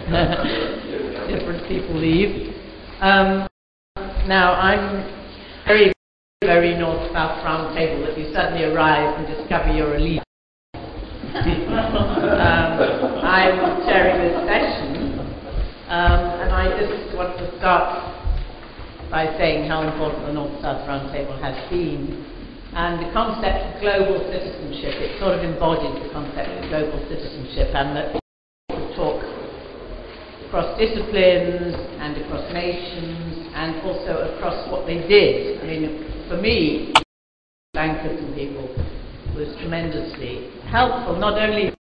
different people leave. Now, I'm very, very north-south round table that you suddenly arrive and discover you're a leader. I'm chairing this session, and I just want to start by saying how important the North-South Roundtable has been. And the concept of global citizenship, it sort of embodies the concept of global citizenship, and that people talk across disciplines and across nations and also across what they did. I mean, for me, bankers and people was tremendously helpful, not only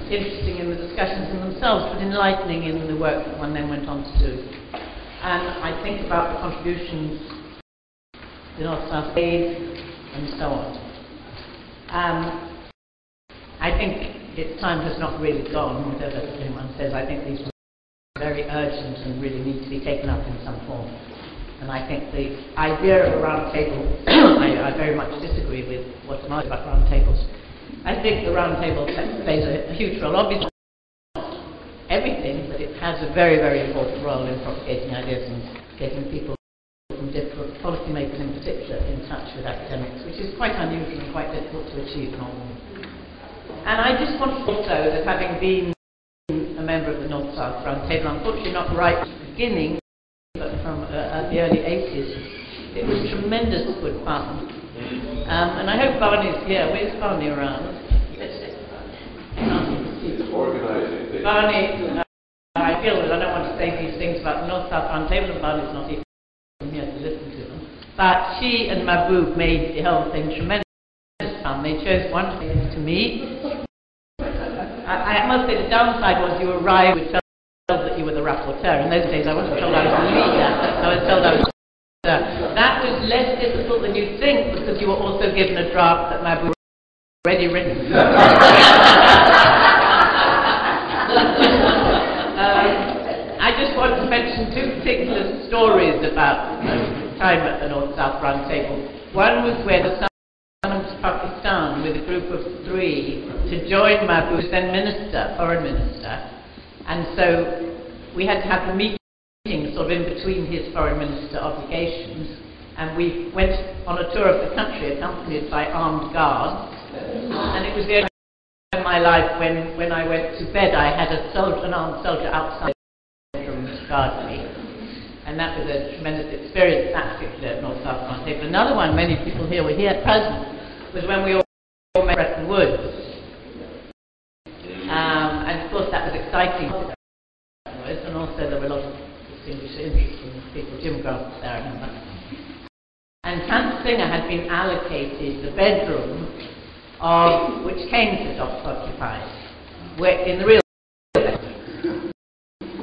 interesting in the discussions in themselves, but enlightening in the work that one then went on to do. And I think about the contributions to North-South aid and so on. I think its time has not really gone, whatever anyone says. I think these are very urgent and really need to be taken up in some form. And I think the idea of a round table, I very much disagree with what's nice about round tables. I think the round table plays a huge role. Obviously, not everything, but it has a very, very important role in propagating ideas and getting people from different policymakers in particular in touch with academics, which is quite unusual and quite difficult to achieve normally. And I just want to also that having been a member of the North-South Roundtable, unfortunately not right at the beginning, but from the early 80s, it was tremendous good fun. And I hope Barney's here. Where's Barney around? Barney, I feel that I don't want to say these things about the North-South Roundtable, and Barney's not even here to listen to them. But she and Mahbub made the whole thing tremendous fun. They chose one to meet. I must say the downside was you arrived with that you were the rapporteur. In those days I wasn't told I was the leader, I was told I was the rapporteur. That was less difficult than you'd think, because you were also given a draft that Mahbub had already written. I just want to mention two particular stories about time at the North-South Roundtable. One was where the summoned to Pakistan with a group of 3 to join Mahbub, who was then minister, foreign minister. And so we had to have a meeting sort of in between his foreign minister obligations, and we went on a tour of the country accompanied by armed guards, and it was the only time in my life when I went to bed I had an armed soldier outside the bedroom to guard me, and that was a tremendous experience, that particular North-South Roundtable. Another one, many people here were here present, was when we all met Bretton Woods. And of course that was exciting, and also there were a lot of distinguished, interesting people. Jim Grant was there, I remember. And Hans Singer had been allocated the bedroom of which Keynes had occupied, in the real bedroom.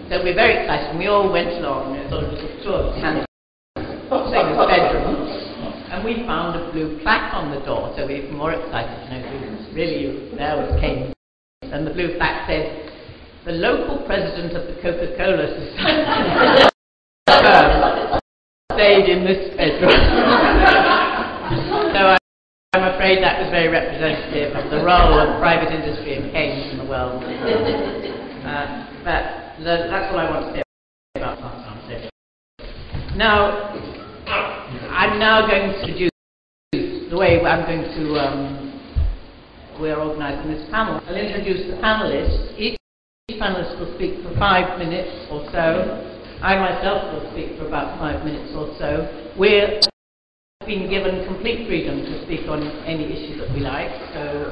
So we were very excited, and we all went along and sort of a tour of Hans Singer's bedroom, and we found a blue plaque on the door, so we were even more excited to know who was really there was Keynes. And the blue plaque said, "The local president of the Coca-Cola Society stayed in this bedroom." So I'm afraid that was very representative of the role of private industry in Keynes in the world. But that's all I want to say about that. Now, I'm now going to introduce the way I'm going to we're organising this panel. I'll introduce the panellists. Each panellist will speak for 5 minutes or so. I myself will speak for about 5 minutes or so. We're being given complete freedom to speak on any issue that we like, so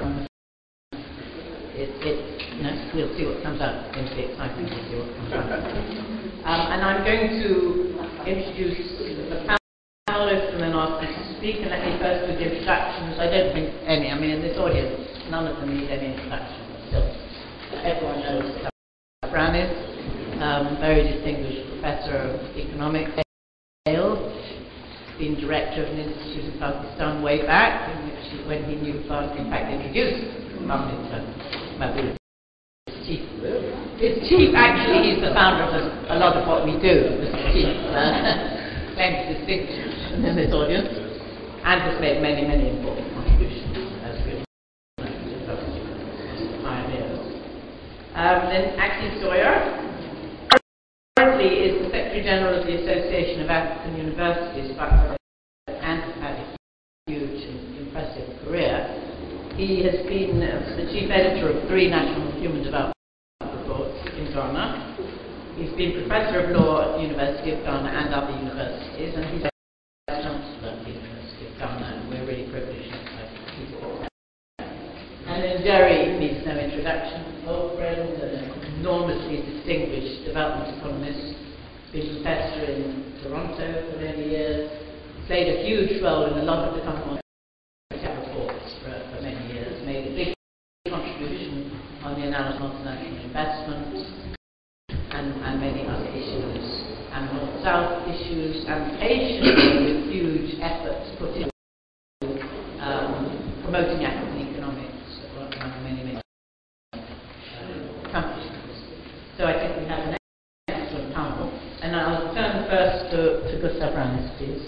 we'll see what comes out. It's going to be exciting to see what comes out. And I'm going to introduce the panellists and then ask them to speak, and let me first do the introductions. I don't think any, I mean in this audience, none of them need any introduction, but still, everyone knows who Brown is, very distinguished professor of economics, been director of an institute in Pakistan way back, in which when he knew Barnes, in fact, introduced Mahbub. His chief, actually, he's the founder of a lot of what we do, Mr. Chief, claims distinction in this audience, and has made many, many important contributions, as we all know, to pioneers. Then Aki Sawyer, currently is the Secretary General of the Association of African Universities, and has had a huge and impressive career. He has been the chief editor of 3 national human development reports in Ghana. He's been professor of law at the University of Ghana and other universities, and he's vice chancellor at the University of Ghana, and we're really privileged to have him. And then Jerry needs no introduction, old friend and an enormously distinguished development economist, been professor in Toronto for many years, played a huge role in a lot of the Commonwealth reports for many years, made a big contribution on the analysis of multinational investments and many other issues, and North-South issues, and patiently with huge efforts put into promoting African economics among many accomplishments. So I think we have an excellent panel, and I'll turn first to Gustav Ranis, please.